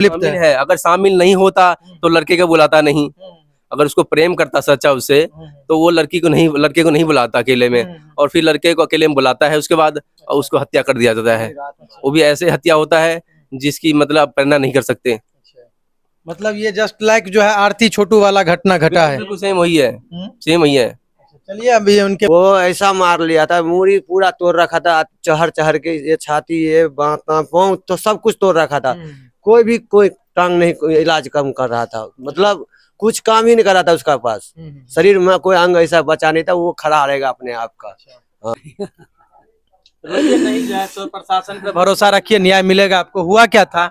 शामिल है, अगर शामिल नहीं होता तो लड़के को बुलाता नहीं। अगर उसको प्रेम करता सच्चा उससे तो वो लड़के को नहीं बुलाता अकेले में, और फिर लड़के को अकेले में बुलाता है, उसके बाद उसको हत्या कर दिया जाता है। वो भी ऐसे हत्या होता है जिसकी मतलब प्रेरणा नहीं कर सकते। मतलब ये जस्ट लाइक जो है आरती छोटू वाला घटना घटा है। बिल्कुल सेम वही है, सेम वही है। चलिए अभी उनके वो ऐसा मार लिया था, मूरी पूरा तोड़ रखा था, चहर चहर के ये छाती ये बाँह पाँव तो सब कुछ तोड़ रखा था। कोई टांग नहीं, कोई इलाज कम कर रहा था, मतलब कुछ काम ही नहीं कर रहा था उसका पास। शरीर में कोई अंग ऐसा बचा नहीं था, वो खड़ा रहेगा अपने आप का। नहीं जो है तो प्रशासन पे भरोसा रखिए, न्याय मिलेगा आपको। हुआ क्या था?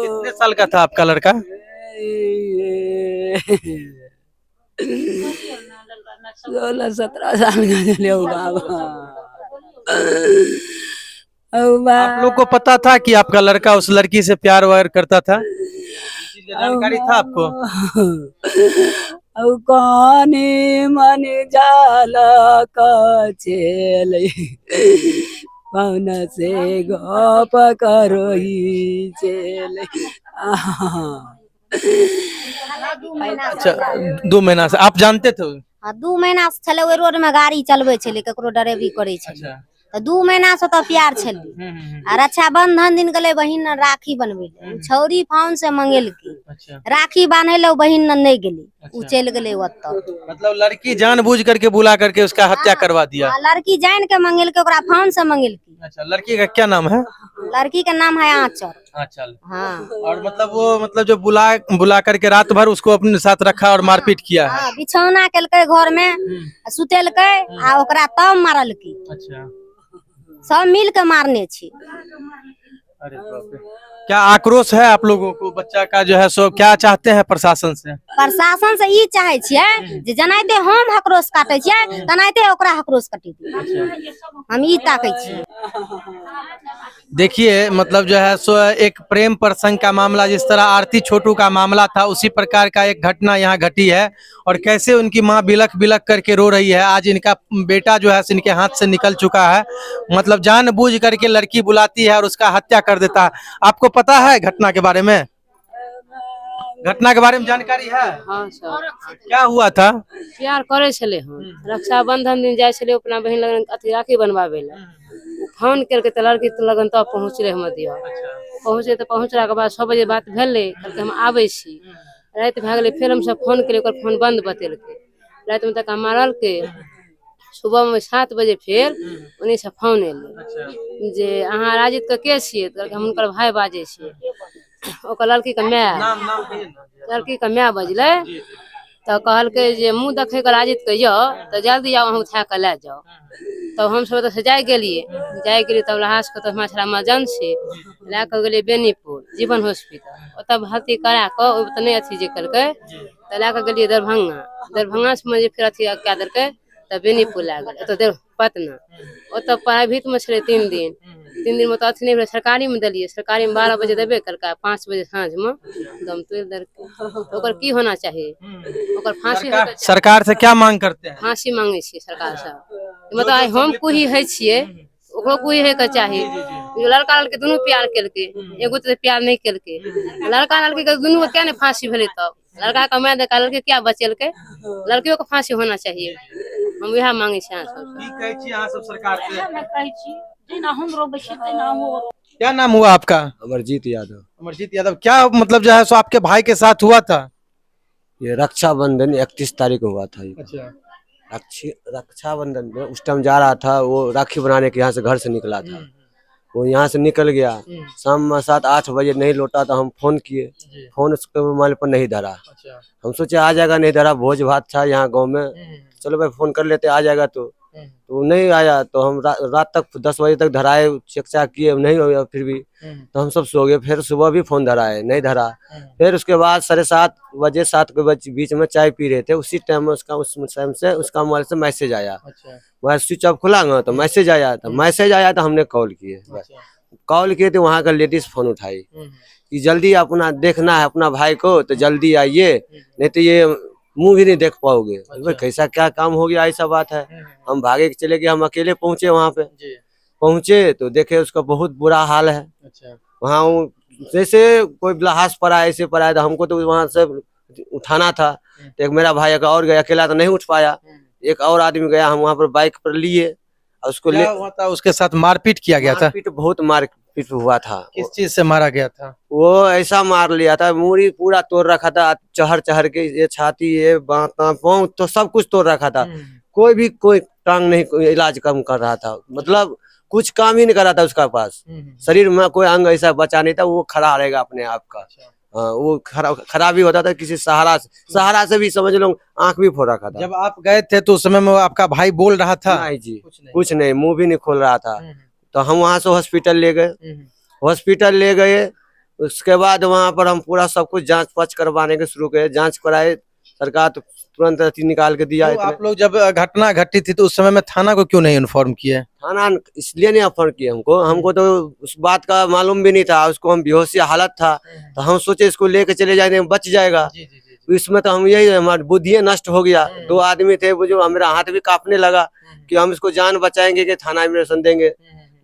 कितने साल का था आपका लड़का? 16-17 साल का चले बाबा। आप लोग को पता था कि आपका लड़का उस लड़की से प्यार व्यार करता था? इस चीज का जानकारी था आपको? कहानी मन जाला का चले कौन से गप करो ही चले। अच्छा, 2 महीना से आप जानते थे? हाँ, 2 महीना से छले ओइ रोड में गाड़ी चलबे छले, ककरो ड्राइवरी करे छले। तो 2 महीना से तो प्यार छले। आ रक्षाबंधन दिन गले बहिन राखी बनबे ले, छौरी फोन से मंगेलकी, राखी बांधे ले बहिन नहीं गेली, उ चल गेले ओत। मतलब लड़की जानबूझ करके बुला करके उसका हत्या करवा दिया? लड़की जान के मंगेलके, ओकरा फोन से मंगेलकी। अच्छा, लड़की का क्या नाम है? लड़की का नाम है आंचल। आंचल। हाँ। और मतलब वो जो बुला करके रात भर उसको अपने साथ रखा और मारपीट किया है? हाँ, बिछौना केलके घर में, सुतेलके आ ओकरा तब मारलकी। अच्छा, सब मिल के मारने छी। अरे बाप रे। क्या आक्रोश है आप लोगों को बच्चा का जो है, सो क्या चाहते हैं प्रशासन से? प्रशासन से ई चाहे छियै जे जनाइते हम हकरोश काटे छियै तनाइते ओकरा हकरोश काटी दी, हम ई ताकै छियै। देखिए मतलब जो है सो एक प्रेम प्रसंग का मामला, जिस तरह आरती छोटू का मामला था, उसी प्रकार का एक घटना यहाँ घटी है। और कैसे उनकी माँ बिलख बिलख करके रो रही है। आज इनका बेटा जो है इनके हाथ से निकल चुका है। मतलब जानबूझ करके लड़की बुलाती है और उसका हत्या कर देता है। आपको पता है घटना के बारे में? घटना के बारे में जानकारी है? हाँ सर। क्या हुआ था? प्यार करे छले हम, रक्षाबंधन दिन जाय छले अपना बहिन लगन अथी राखी बनवावे ला। फोन करके त लड़की लगन तब पहुँचले हम दिया। पहुँचे तो पहुँचला के बाद 6 बजे बात भेले, कहलके हम आबै छी। रात भए गेलै, फिर हम सब फोन केलिए, ओकर फोन बंद बतेलकै। रात में तक मारल के सुबह में 7 बजे फिर उन्हीं से फोन एले जे अहाँ राजित के छियै? त हम उनकर भाई बाजे छियै। ओकर लड़की के माय बजले तो कहलकै जे मुँह देखे के राजित के यो तो जल्दी आओ, अहाँ उठा के ले जाओ। तब हम सब से जाय गेलिए तब लहास के तो हमरा छड़ा इमरजेंसी ला के गेलिए बेनीपुर जीवन हॉस्पिटल। ओतऽ भर्ती करा के ओतने अथी जे करके तो ला के गेलिए दरभंगा से फिर अथी क्या देलकै तब बेनीपुर ला गेल, तो पटना। ओतऽ प्राइवेट में छलै 3 दिन में तो अथी नहीं भेल, सरकारी में दिलिए। सरकारी में 12 बजे देबे करका, 5 बजे साँझ में दम तोड़ देलकै। तो ओकर की होना चाहिए? ओकर फांसी सरकार से क्या मांग करते हैं? फांसी मांगे छियै सरकार से। मतलब आइ हम कोई है छियै, ओकरो कोई है के चाही। लड़का लड़की दोनों प्यार केलकै, एगो तो प्यार नहीं केलकै। लड़का लड़की के दोनों क्या नहीं फांसी भेलै? तब लड़का का माय देखा, लड़की क्या बचेलकै? लड़कियों को फांसी होना चाहिए। हम यह मांगे छी अहाँ सब सरकार से। क्या नाम हुआ आपका? अमरजीत यादव। अमरजीत यादव, क्या मतलब जो है सो आपके भाई के साथ हुआ था? ये रक्षाबंधन 31 तारीख को हुआ था। अच्छा, रक्षाबंधन में उस टाइम जा रहा था, वो राखी बनाने के यहाँ से घर से निकला था। वो यहाँ से निकल गया, शाम में 7-8 बजे नहीं लौटा तो हम फोन किए, फोन उसके मोबाइल पर नहीं धरा। हम सोचे आ जाएगा, नहीं धरा, भोज भात था यहाँ गांव में, चलो भाई फोन कर लेते आ जाएगा। तो नहीं आया। तो हम रात तक 10 बजे तक धराए, चेक चाक किए, नहीं हो गया फिर भी। तो हम सब सो गए। फिर सुबह भी फोन धराए, नहीं धरा। फिर उसके बाद 7:30 बजे 7 के बीच में चाय पी रहे थे, उसी टाइम में उस टाइम से उसका मोबाइल से मैसेज आया। मोबाइल स्विच ऑफ खुला ना, तो मैसेज आया तो हमने कॉल किए। कॉल किए तो वहाँ का लेडीज फोन उठाई कि जल्दी अपना देखना है अपना भाई को, तो जल्दी आइए, नहीं तो ये मुंह भी नहीं देख पाओगे। भाई कैसा क्या काम हो गया, ऐसा बात है। हम भागे के चले गए, हम अकेले पहुंचे वहाँ पे। पहुंचे तो देखे उसका बहुत बुरा हाल है। वहाँ जैसे कोई लहास पड़ा है, ऐसे पड़ा है, तो हमको तो वहाँ से उठाना था। तो एक मेरा भाई एक और गया, अकेला तो नहीं उठ पाया। एक और आदमी गया, हम वहाँ पर बाइक पर लिए और उसको क्या हुआ था? उसके साथ मारपीट किया गया था? मारपीट, बहुत मारपीट हुआ था। किस चीज से मारा गया था? वो ऐसा मार लिया था, मूड़ी पूरा तोड़ रखा था, चहर चहर के, ये छाती, ये पाँव तो सब कुछ तोड़ रखा था। कोई टांग नहीं, कोई इलाज कम कर रहा था, मतलब कुछ काम ही नहीं कर रहा था उसका पास। शरीर में कोई अंग ऐसा बचा नहीं था, वो खड़ा रहेगा अपने आप का। हाँ, वो खराबी होता था किसी सहारा से भी समझ लो, आंख भी फोड़ रखा था। जब आप गए थे तो उस समय में आपका भाई बोल रहा था? नहीं जी, कुछ नहीं, मुंह भी नहीं खोल रहा था। तो हम वहाँ से हॉस्पिटल ले गए। उसके बाद वहाँ पर हम पूरा सब कुछ जांच पाँच करवाने के शुरू किए, जांच कराए। सरकार तो तुरंत अथी निकाल के दिया। तो आप लोग जब घटना घटी थी तो उस समय में थाना को क्यों नहीं इन्फॉर्म किए? थाना इसलिए नहीं ऑफर किए हमको तो उस बात का मालूम भी नहीं था। उसको हम बेहोशी हालत था, तो हम सोचे इसको लेके चले जाएंगे, बच जाएगा। इसमें तो हम यही, हमारी बुद्धि नष्ट हो गया। दो आदमी थे, वो जो मेरा हाथ भी कांपने लगा कि हम इसको जान बचाएंगे कि थाना में रसन देंगे।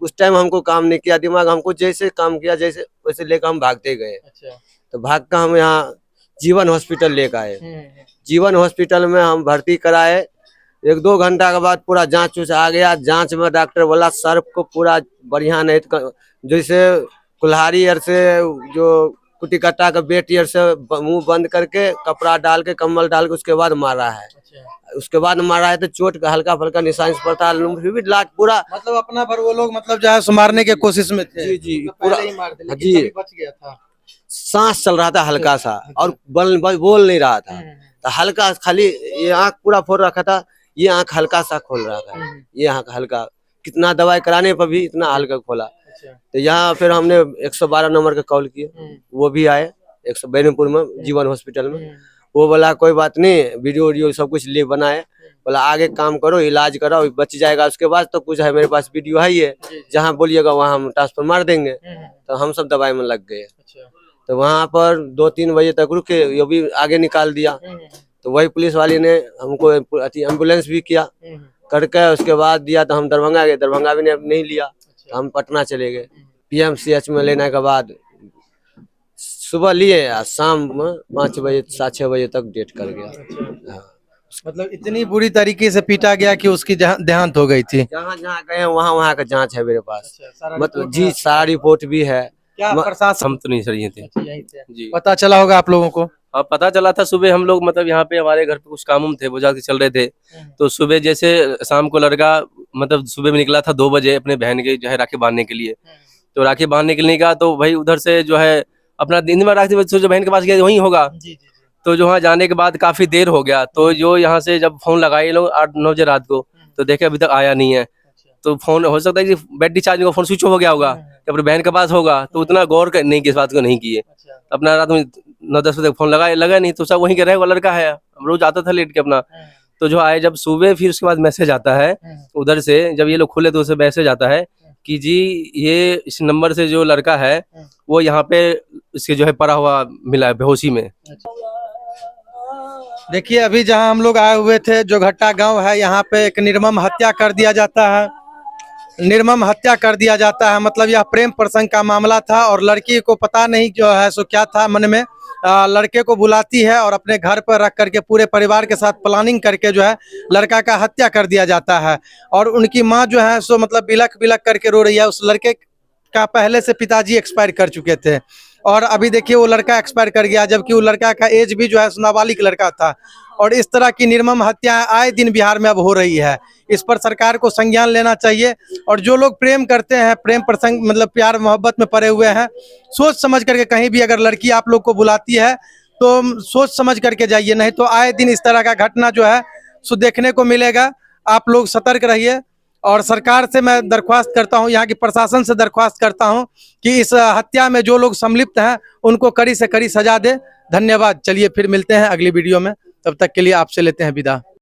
उस टाइम हमको काम नहीं किया दिमाग, हमको जैसे काम किया जैसे वैसे लेकर हम भागते गए। तो भाग कर हम यहाँ जीवन हॉस्पिटल लेकर आए। जीवन हॉस्पिटल में हम भर्ती कराए। 1-2 घंटा के बाद पूरा जांच उच आ गया। जांच में डॉक्टर बोला सर को पूरा बढ़िया नहीं, जैसे कुल्हाड़ी अर से, जो कुटी कट्टा का बेटी अर से मुंह बंद करके कपड़ा डाल के, कम्बल डाल के उसके बाद मारा है। उसके बाद मारा है तो चोट का हल्का फुल्का निशान पड़ता है, फिर भी लाट पूरा, मतलब अपना भर वो लोग मतलब जो है मारने की कोशिश में थे। जी तो पूरा पहले ही मार दिए, लेकिन जी। तभी बच गया था। सांस चल रहा था हल्का सा, और बोल नहीं रहा था। तो हल्का खाली ये आंख पूरा फोड़ रखा था, ये आंख हल्का सा खोल रहा था। ये आंख हल्का, कितना दवाई कराने पर भी इतना हल्का खोला। तो यहाँ फिर हमने 112 नंबर का कॉल किया, वो भी आए 100 बैनपुर में जीवन हॉस्पिटल में। वो बोला कोई बात नहीं, वीडियो सब कुछ ले बनाए, बोला आगे काम करो, इलाज कराओ, बच जाएगा। उसके बाद तो कुछ है, मेरे पास वीडियो है, ये जहाँ बोलिएगा वहाँ हम ट्रांसफर मार देंगे। तो हम सब दवाई में लग गए। तो वहाँ पर 2-3 बजे तक रुके, ये भी आगे निकाल दिया। तो वही पुलिस वाले ने हमको एम्बुलेंस भी किया करके, उसके बाद दिया। तो हम दरभंगा गए, दरभंगा भी नहीं लिया, तो हम पटना चले गए। PMCH में लेने के बाद सुबह लिए, शाम में 5 बजे 6 बजे तक डेट कर गया। हाँ। मतलब इतनी बुरी तरीके से पीटा गया कि उसकी देहांत हो गई थी। जहाँ जहाँ गए वहाँ का जांच है मेरे पास। मतलब जी, सारा रिपोर्ट भी है। क्या प्रशासन? हम तो नहीं सर, ये थे जी। पता चला होगा आप लोगों को? हाँ, पता चला था सुबह। हम लोग मतलब यहाँ पे हमारे घर पे कुछ काम थे, वो जाके चल रहे थे। तो सुबह जैसे शाम को लड़का मतलब सुबह में निकला था 2 बजे अपने बहन के जो है राखी बांधने के लिए। तो राखी बांधने के लिए गया, तो भाई उधर से जो है अपना दिन में राखी जो बहन के पास गया वहीं होगा। तो जो वहाँ जाने के बाद काफी देर हो गया। तो जो यहाँ से जब फोन लगाए लोग 8-9 बजे रात को, तो देखे अभी तक आया नहीं है। तो फोन हो सकता है कि बैटरी चार्ज का फोन स्विच ऑफ हो गया होगा, कि अपने बहन के पास होगा। तो उतना गौर नहीं किया, इस बात को नहीं किए। अपना रात में 9-10 बजे तक फोन लगा नहीं, तो सब वहीं के रहे, वो लड़का है, रोज आता था लेट के अपना। तो जो आए जब सुबह, फिर उसके बाद मैसेज आता है उधर से, जब ये लोग खुले तो उसे मैसेज आता है कि जी ये इस नंबर से जो लड़का है वो यहाँ पे इसके जो है पड़ा हुआ मिला है बेहोशी में। देखिए अभी जहां हम लोग आए हुए थे, जो घट्टा गांव है, यहाँ पे एक निर्मम हत्या कर दिया जाता है। निर्मम हत्या कर दिया जाता है, मतलब यह प्रेम प्रसंग का मामला था। और लड़की को पता नहीं जो है सो क्या था मन में, लड़के को बुलाती है और अपने घर पर रख करके पूरे परिवार के साथ प्लानिंग करके जो है लड़का का हत्या कर दिया जाता है। और उनकी माँ जो है सो मतलब बिलख बिलख करके रो रही है। उस लड़के का पहले से पिताजी एक्सपायर कर चुके थे, और अभी देखिए वो लड़का एक्सपायर कर गया, जबकि वो लड़का का एज भी जो है नाबालिग लड़का था। और इस तरह की निर्मम हत्याएं आए दिन बिहार में अब हो रही है। इस पर सरकार को संज्ञान लेना चाहिए। और जो लोग प्रेम करते हैं, प्रेम प्रसंग मतलब प्यार मोहब्बत में पड़े हुए हैं, सोच समझ करके कहीं भी अगर लड़की आप लोग को बुलाती है तो सोच समझ करके जाइए, नहीं तो आए दिन इस तरह का घटना जो है सो देखने को मिलेगा। आप लोग सतर्क रहिए। और सरकार से मैं दरख्वास्त करता हूं, यहाँ की प्रशासन से दरख्वास्त करता हूं कि इस हत्या में जो लोग संलिप्त हैं उनको कड़ी से कड़ी सजा दे। धन्यवाद। चलिए फिर मिलते हैं अगली वीडियो में, तब तक के लिए आपसे लेते हैं विदा।